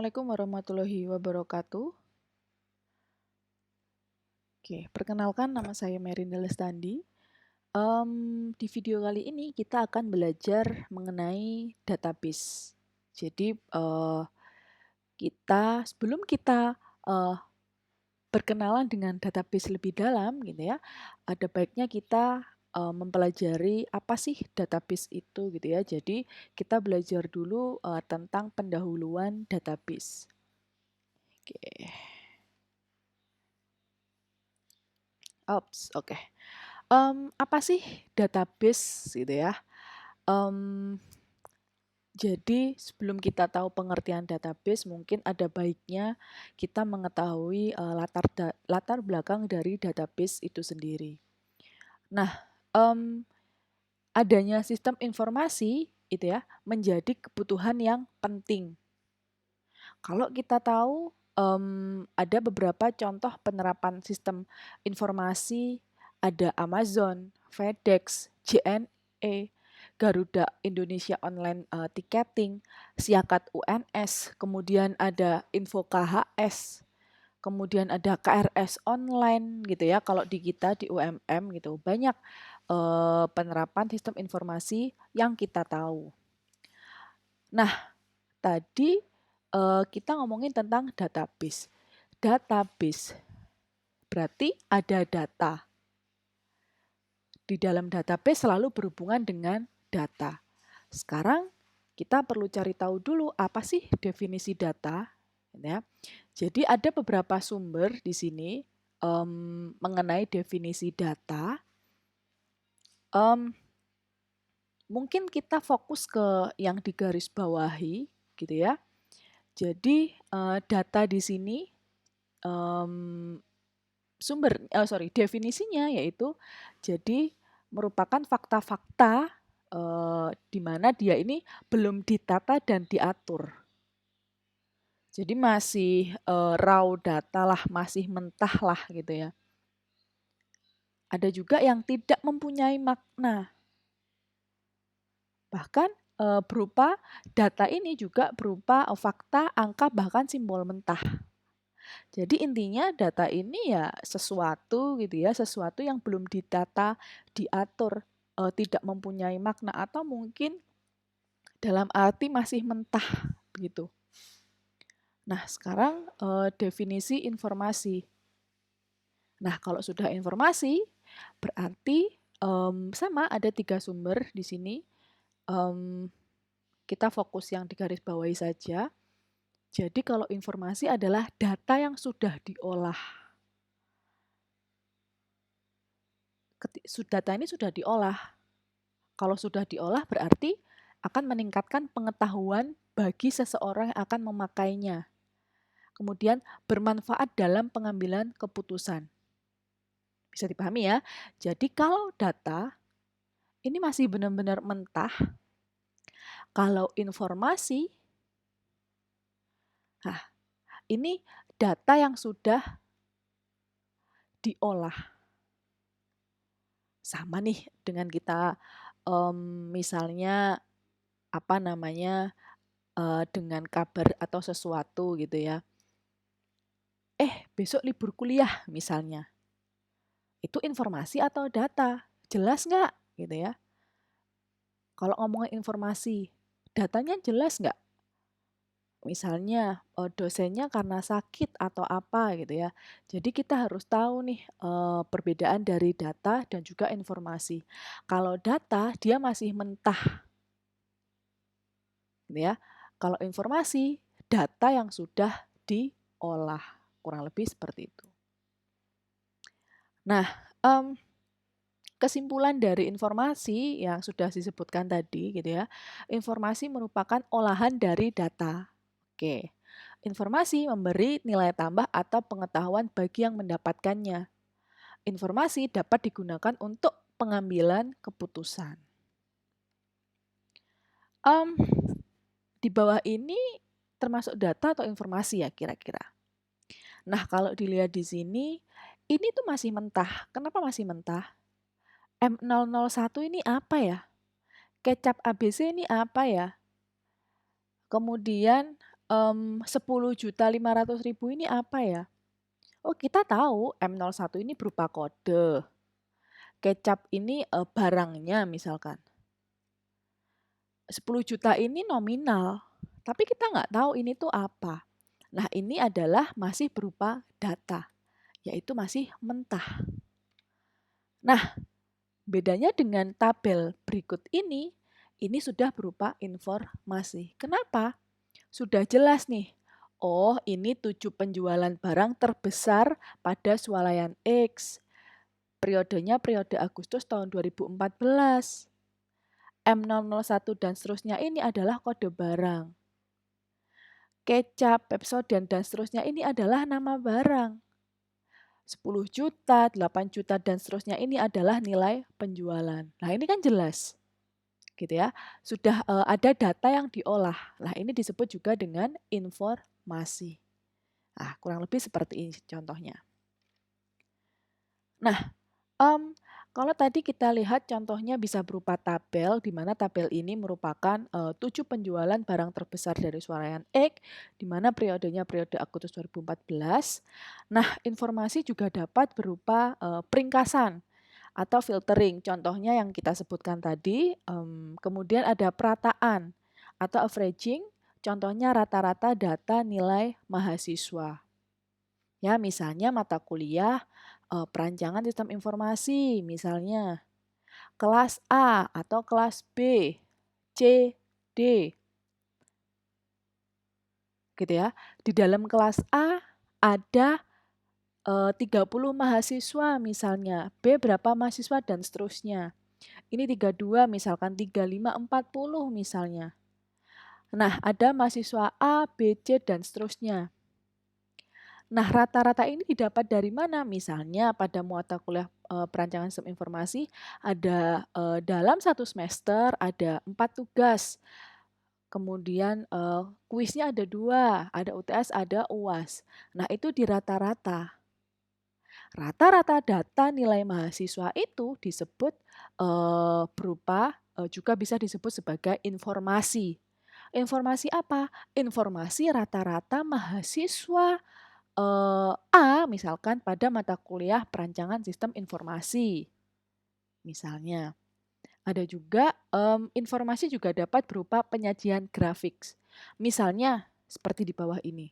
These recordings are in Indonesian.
Assalamualaikum warahmatullahi wabarakatuh. Oke, perkenalkan nama saya Merinda Lestandi. Di video kali ini kita akan belajar mengenai database. Jadi sebelum kita berkenalan dengan database lebih dalam, gitu ya, ada baiknya kita mempelajari apa sih database itu, gitu ya. Jadi kita belajar dulu tentang pendahuluan database. Oke. Oke. Apa sih database gitu ya? Jadi sebelum kita tahu pengertian database, mungkin ada baiknya kita mengetahui latar belakang dari database itu sendiri. Nah, adanya sistem informasi itu ya menjadi kebutuhan yang penting. Kalau kita tahu ada beberapa contoh penerapan sistem informasi, ada Amazon, FedEx, JNE, Garuda Indonesia Online Ticketing, Siakat UNS, kemudian ada Info KHS, kemudian ada KRS Online gitu ya. Kalau di kita di UMM gitu banyak penerapan sistem informasi yang kita tahu. Nah, tadi kita ngomongin tentang database. Database berarti ada data. Di dalam database selalu berhubungan dengan data. Sekarang kita perlu cari tahu dulu apa sih definisi data. Ya. Jadi ada beberapa sumber di sini mengenai definisi data. Mungkin kita fokus ke yang digarisbawahi, gitu ya. Jadi data di sini definisinya yaitu jadi merupakan fakta-fakta di mana dia ini belum ditata dan diatur. Jadi masih raw data lah, masih mentah lah gitu ya. Ada juga yang tidak mempunyai makna. Bahkan berupa data ini juga berupa fakta, angka, bahkan simbol mentah. Jadi intinya data ini ya sesuatu gitu ya, sesuatu yang belum ditata, diatur, tidak mempunyai makna atau mungkin dalam arti masih mentah gitu. Nah, sekarang definisi informasi. Nah, kalau sudah informasi berarti sama ada 3 sumber di sini. Kita fokus yang digarisbawahi saja. Jadi kalau informasi adalah data yang sudah diolah. Data ini sudah diolah. Kalau sudah diolah berarti akan meningkatkan pengetahuan bagi seseorang yang akan memakainya. Kemudian bermanfaat dalam pengambilan keputusan. Bisa dipahami ya. Jadi kalau data ini masih benar-benar mentah, kalau informasi, ini data yang sudah diolah. Sama nih dengan kita misalnya dengan kabar atau sesuatu gitu ya. Besok libur kuliah misalnya. Itu informasi atau data? Jelas nggak? Gitu ya. Kalau ngomongin informasi, datanya jelas nggak? Misalnya dosennya karena sakit atau apa gitu ya. Jadi kita harus tahu nih perbedaan dari data dan juga informasi. Kalau data dia masih mentah, gitu ya. Kalau informasi data yang sudah diolah, kurang lebih seperti itu. Nah, kesimpulan dari informasi yang sudah disebutkan tadi gitu ya, informasi merupakan olahan dari data. Oke, informasi memberi nilai tambah atau pengetahuan bagi yang mendapatkannya. Informasi dapat digunakan untuk pengambilan keputusan. Di bawah ini termasuk data atau informasi ya kira-kira. Nah, kalau dilihat di sini, ini tuh masih mentah. Kenapa masih mentah? M001 ini apa ya? Kecap ABC ini apa ya? Kemudian 10.500.000 ini apa ya? Oh, kita tahu M01 ini berupa kode. Kecap ini barangnya misalkan. 10 juta ini nominal, tapi kita nggak tahu ini tuh apa. Nah, ini adalah masih berupa data, yaitu masih mentah. Nah, bedanya dengan tabel berikut ini sudah berupa informasi. Kenapa? Sudah jelas nih. Oh, ini 7 penjualan barang terbesar pada swalayan X. Periodenya periode Agustus tahun 2014. M001 dan seterusnya ini adalah kode barang. Kecap, Pepsodent, dan seterusnya ini adalah nama barang. 10 juta, 8 juta, dan seterusnya ini adalah nilai penjualan. Nah, ini kan jelas. Gitu ya. Sudah ada data yang diolah. Nah, ini disebut juga dengan informasi. Nah, kurang lebih seperti ini contohnya. Nah, kalau tadi kita lihat contohnya bisa berupa tabel, di mana tabel ini merupakan 7 penjualan barang terbesar dari swalayan X, di mana periodenya periode Agustus 2014. Nah, informasi juga dapat berupa peringkasan atau filtering. Contohnya yang kita sebutkan tadi, kemudian ada perataan atau averaging, contohnya rata-rata data nilai mahasiswa. Ya, misalnya mata kuliah perancangan sistem informasi, misalnya kelas A atau kelas B, C, D. Gitu ya. Di dalam kelas A ada 30 mahasiswa misalnya, B berapa mahasiswa dan seterusnya. Ini 32 misalkan, 35, 40 misalnya. Nah, ada mahasiswa A, B, C dan seterusnya. Nah, rata-rata ini didapat dari mana? Misalnya pada mata kuliah perancangan sistem informasi ada dalam satu semester ada 4 tugas. Kemudian kuisnya ada 2, ada UTS, ada UAS. Nah, itu di rata-rata. Rata-rata data nilai mahasiswa itu disebut berupa juga bisa disebut sebagai informasi. Informasi apa? Informasi rata-rata mahasiswa A misalkan pada mata kuliah perancangan sistem informasi. Misalnya, ada juga informasi juga dapat berupa penyajian grafik. Misalnya seperti di bawah ini.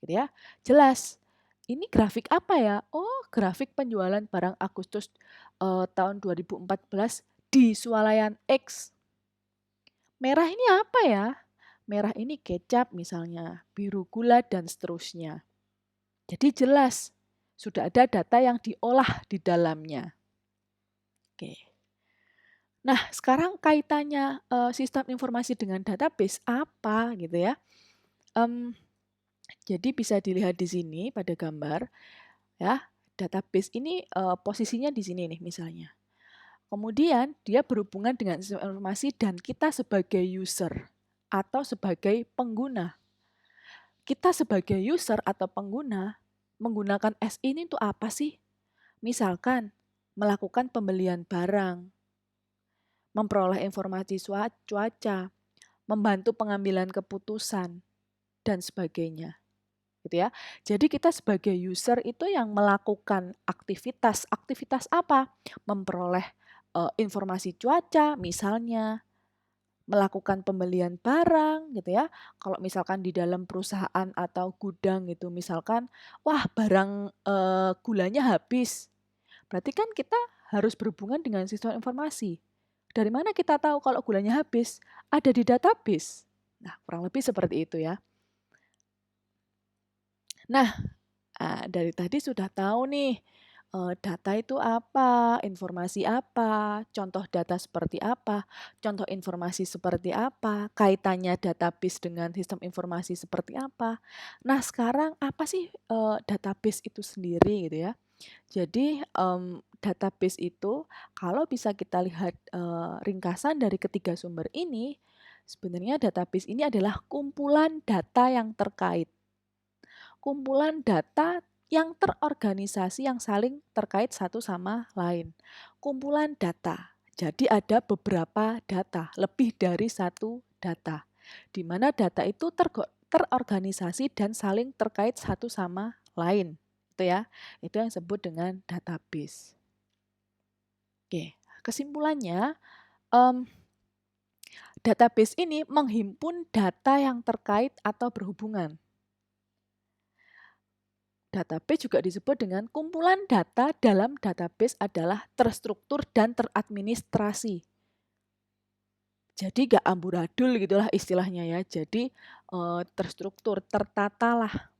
Gitu ya. Jelas. Ini grafik apa ya? Oh, grafik penjualan barang Agustus tahun 2014 di swalayan X. Merah ini apa ya? Merah ini kecap misalnya, biru gula dan seterusnya. Jadi jelas, sudah ada data yang diolah di dalamnya. Oke. Nah, sekarang kaitannya sistem informasi dengan database apa gitu ya? Jadi bisa dilihat di sini pada gambar, ya. Database ini posisinya di sini nih misalnya. Kemudian dia berhubungan dengan sistem informasi dan kita sebagai user atau sebagai pengguna. Kita sebagai user atau pengguna menggunakan S ini untuk apa sih? Misalkan melakukan pembelian barang, memperoleh informasi cuaca, membantu pengambilan keputusan, dan sebagainya. Gitu ya. Jadi kita sebagai user itu yang melakukan aktivitas. Aktivitas apa? Memperoleh informasi cuaca misalnya, melakukan pembelian barang gitu ya. Kalau misalkan di dalam perusahaan atau gudang gitu misalkan, wah barang gulanya habis. Berarti kan kita harus berhubungan dengan sistem informasi. Dari mana kita tahu kalau gulanya habis? Ada di database. Nah, kurang lebih seperti itu ya. Nah, dari tadi sudah tahu nih, data itu apa, informasi apa, contoh data seperti apa, contoh informasi seperti apa, kaitannya database dengan sistem informasi seperti apa. Nah, sekarang apa sih database itu sendiri gitu ya? Jadi database itu kalau bisa kita lihat ringkasan dari ketiga sumber ini, sebenarnya database ini adalah kumpulan data yang terkait. Kumpulan data yang terorganisasi yang saling terkait satu sama lain. Kumpulan data. Jadi ada beberapa data, lebih dari satu data. Di mana data itu terorganisasi dan saling terkait satu sama lain. Itu ya. Itu yang disebut dengan database. Oke, kesimpulannya, database ini menghimpun data yang terkait atau berhubungan. Database juga disebut dengan kumpulan data dalam database adalah terstruktur dan teradministrasi. Jadi gak amburadul gitulah istilahnya ya. Jadi terstruktur, tertata lah.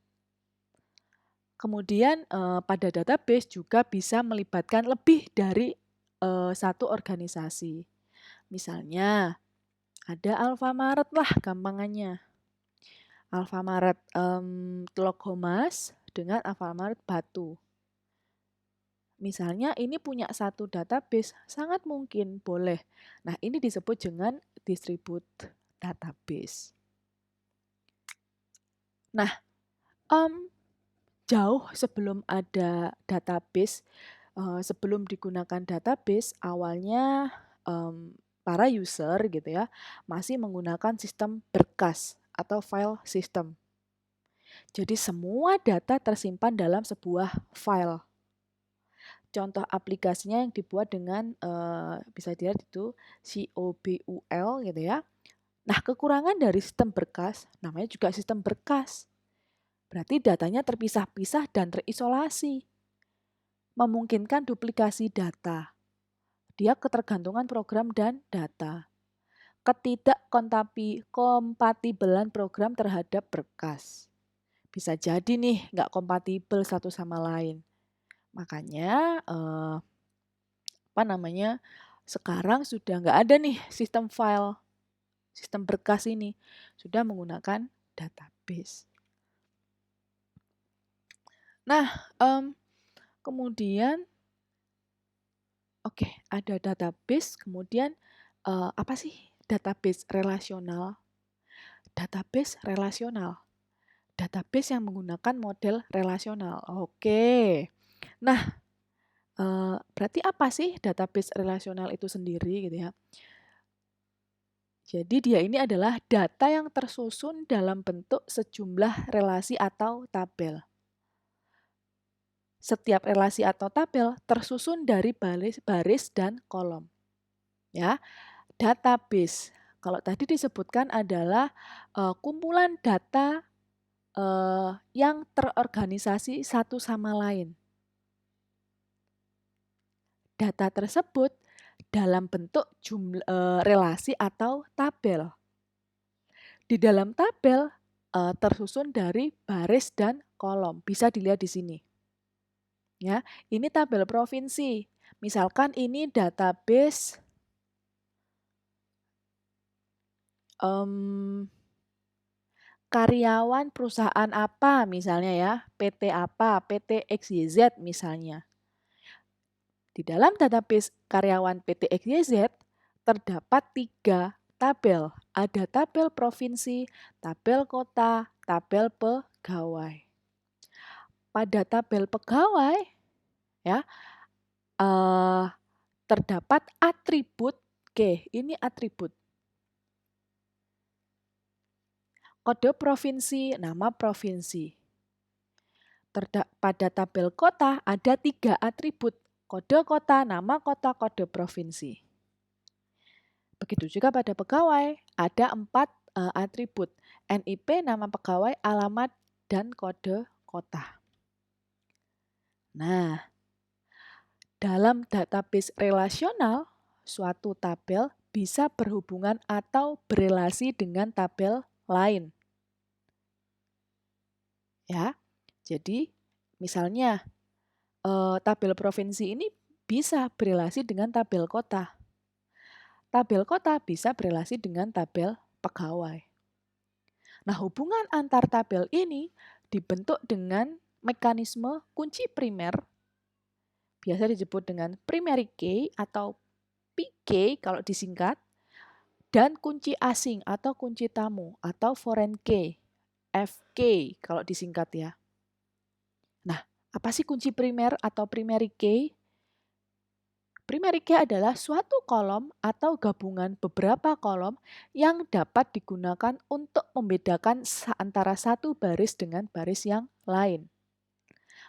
Kemudian pada database juga bisa melibatkan lebih dari satu organisasi. Misalnya ada Alfamart lah gampangannya. Alfamart Tlogomas dengan Alfamart Batu. Misalnya ini punya satu database, sangat mungkin boleh. Nah, ini disebut dengan distribute database. Nah, jauh sebelum ada database, sebelum digunakan database, awalnya para user gitu ya, masih menggunakan sistem berkas atau file system. Jadi semua data tersimpan dalam sebuah file. Contoh aplikasinya yang dibuat dengan bisa dilihat itu COBUL gitu ya. Nah, kekurangan dari sistem berkas namanya juga sistem berkas. Berarti datanya terpisah-pisah dan terisolasi. Memungkinkan duplikasi data. Dia ketergantungan program dan data. Ketidakkompatibelan program terhadap berkas. Bisa jadi nih nggak kompatibel satu sama lain. Makanya sekarang sudah nggak ada nih sistem file, sistem berkas ini sudah menggunakan database. Nah, kemudian ada database, kemudian apa sih database relasional? Database relasional. Database yang menggunakan model relasional. Nah, berarti apa sih database relasional itu sendiri gitu ya? Jadi dia ini adalah data yang tersusun dalam bentuk sejumlah relasi atau tabel. Setiap relasi atau tabel tersusun dari baris dan kolom. Ya, database. Kalau tadi disebutkan adalah kumpulan data yang terorganisasi satu sama lain. Data tersebut dalam bentuk relasi atau tabel. Di dalam tabel tersusun dari baris dan kolom. Bisa dilihat di sini. Ya, ini tabel provinsi. Misalkan ini database karyawan perusahaan apa misalnya ya, PT apa, PT XYZ misalnya. Di dalam database karyawan PT XYZ terdapat 3 tabel. Ada tabel provinsi, tabel kota, tabel pegawai. Pada tabel pegawai ya terdapat atribut. Ini atribut. Kode provinsi, nama provinsi. Pada tabel kota ada 3 atribut. Kode kota, nama kota, kode provinsi. Begitu juga pada pegawai, ada 4 atribut. NIP, nama pegawai, alamat, dan kode kota. Nah, dalam database relasional, suatu tabel bisa berhubungan atau berelasi dengan tabel lain. Ya, jadi misalnya tabel provinsi ini bisa berelasi dengan tabel kota. Tabel kota bisa berelasi dengan tabel pegawai. Nah, hubungan antar tabel ini dibentuk dengan mekanisme kunci primer, biasa disebut dengan primary key atau PK kalau disingkat, dan kunci asing atau kunci tamu atau foreign key, FK kalau disingkat ya. Nah, apa sih kunci primer atau primary key? Primary key adalah suatu kolom atau gabungan beberapa kolom yang dapat digunakan untuk membedakan antara satu baris dengan baris yang lain.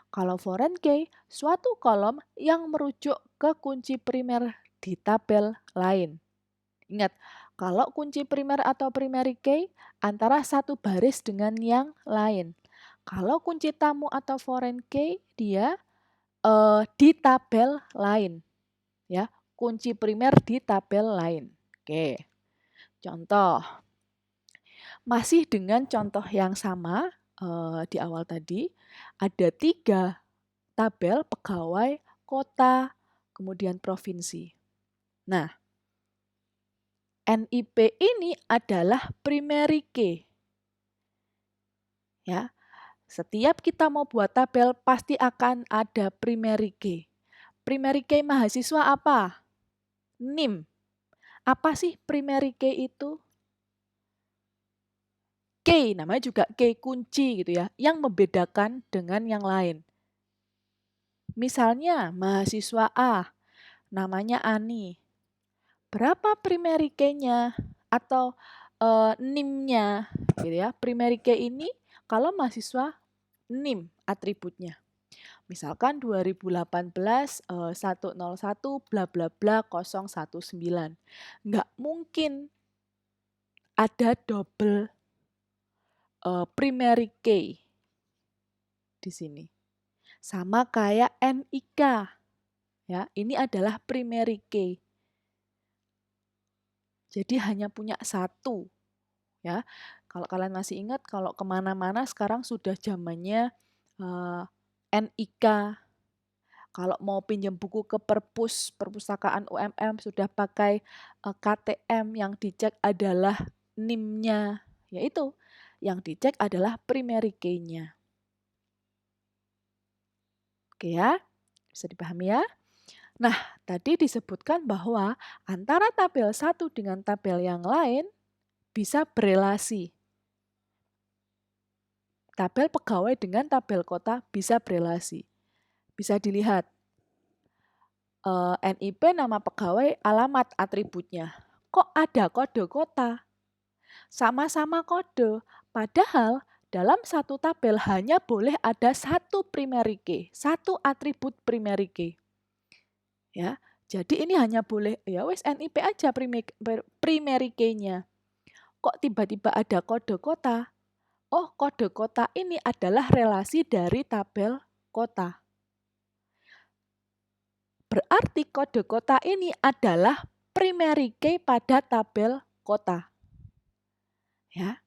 Kalau foreign key, suatu kolom yang merujuk ke kunci primer di tabel lain. Ingat, kalau kunci primer atau primary key antara satu baris dengan yang lain. Kalau kunci tamu atau foreign key, dia di tabel lain. Ya, kunci primer di tabel lain. Oke, contoh. Masih dengan contoh yang sama di awal tadi, ada 3 tabel pegawai kota, kemudian provinsi. Nah, NIP ini adalah primary key. Ya, setiap kita mau buat tabel pasti akan ada primary key. Primary key mahasiswa apa? NIM. Apa sih primary key itu? Key, namanya juga key kunci gitu ya, yang membedakan dengan yang lain. Misalnya mahasiswa A, namanya Ani. Berapa primary key-nya atau NIM-nya gitu ya. Primary key ini kalau mahasiswa NIM atributnya. Misalkan 2018 101 bla bla bla 019. Nggak mungkin ada double primary key di sini. Sama kayak NIK. Ya, ini adalah primary key. Jadi hanya punya satu. Ya, kalau kalian masih ingat, kalau kemana-mana sekarang sudah zamannya NIK. Kalau mau pinjam buku ke perpus, perpustakaan UMM sudah pakai KTM, yang dicek adalah NIM-nya. Yaitu, yang dicek adalah primary key-nya. Oke ya, bisa dipahami ya? Nah, tadi disebutkan bahwa antara tabel satu dengan tabel yang lain bisa berelasi. Tabel pegawai dengan tabel kota bisa berelasi. Bisa dilihat NIP nama pegawai, alamat atributnya. Kok ada kode kota? Sama-sama kode, padahal dalam satu tabel hanya boleh ada satu primary key, satu atribut primary key. Ya, jadi ini hanya boleh ya wes NIP aja primary key-nya. Kok tiba-tiba ada kode kota? Oh, kode kota ini adalah relasi dari tabel kota. Berarti kode kota ini adalah primary key pada tabel kota. Ya.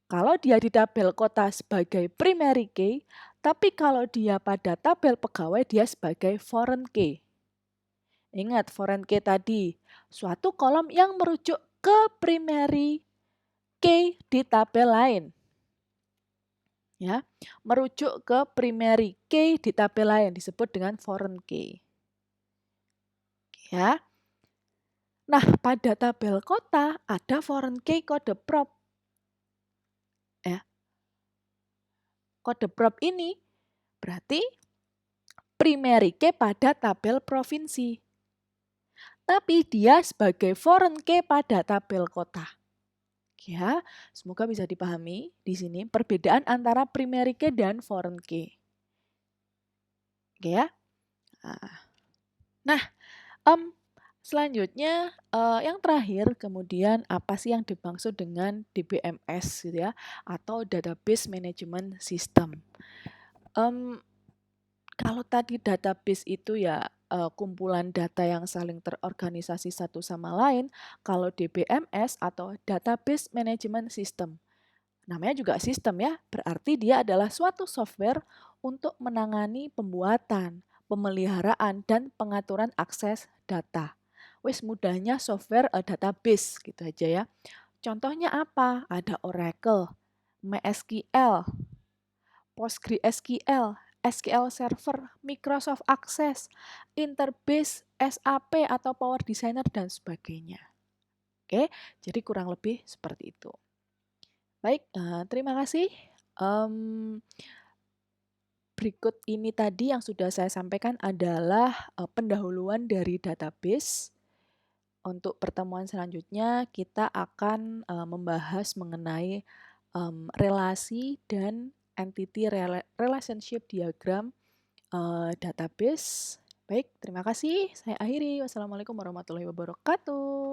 Kalau dia di tabel kota sebagai primary key, tapi kalau dia pada tabel pegawai dia sebagai foreign key. Ingat foreign key tadi, suatu kolom yang merujuk ke primary key di tabel lain. Ya, merujuk ke primary key di tabel lain disebut dengan foreign key. Ya. Nah, pada tabel kota ada foreign key kode prop. Ya. Kode prop ini berarti primary key pada tabel provinsi. Tapi dia sebagai foreign key pada tabel kota. Ya, semoga bisa dipahami di sini perbedaan antara primary key dan foreign key. Oke ya. Nah, selanjutnya yang terakhir kemudian apa sih yang dimaksud dengan DBMS gitu ya, atau Database Management System. Kalau tadi database itu ya kumpulan data yang saling terorganisasi satu sama lain, kalau DBMS atau Database Management System. Namanya juga sistem ya, berarti dia adalah suatu software untuk menangani pembuatan, pemeliharaan, dan pengaturan akses data. Wes mudahnya software database gitu aja ya. Contohnya apa? Ada Oracle, MySQL, PostgreSQL, SQL Server, Microsoft Access, Interbase, SAP atau Power Designer, dan sebagainya. Oke, jadi kurang lebih seperti itu. Baik, terima kasih. berikut ini tadi yang sudah saya sampaikan adalah pendahuluan dari database. Untuk pertemuan selanjutnya kita akan membahas mengenai relasi dan entity relationship diagram database. Baik, terima kasih. Saya akhiri. Wassalamualaikum warahmatullahi wabarakatuh.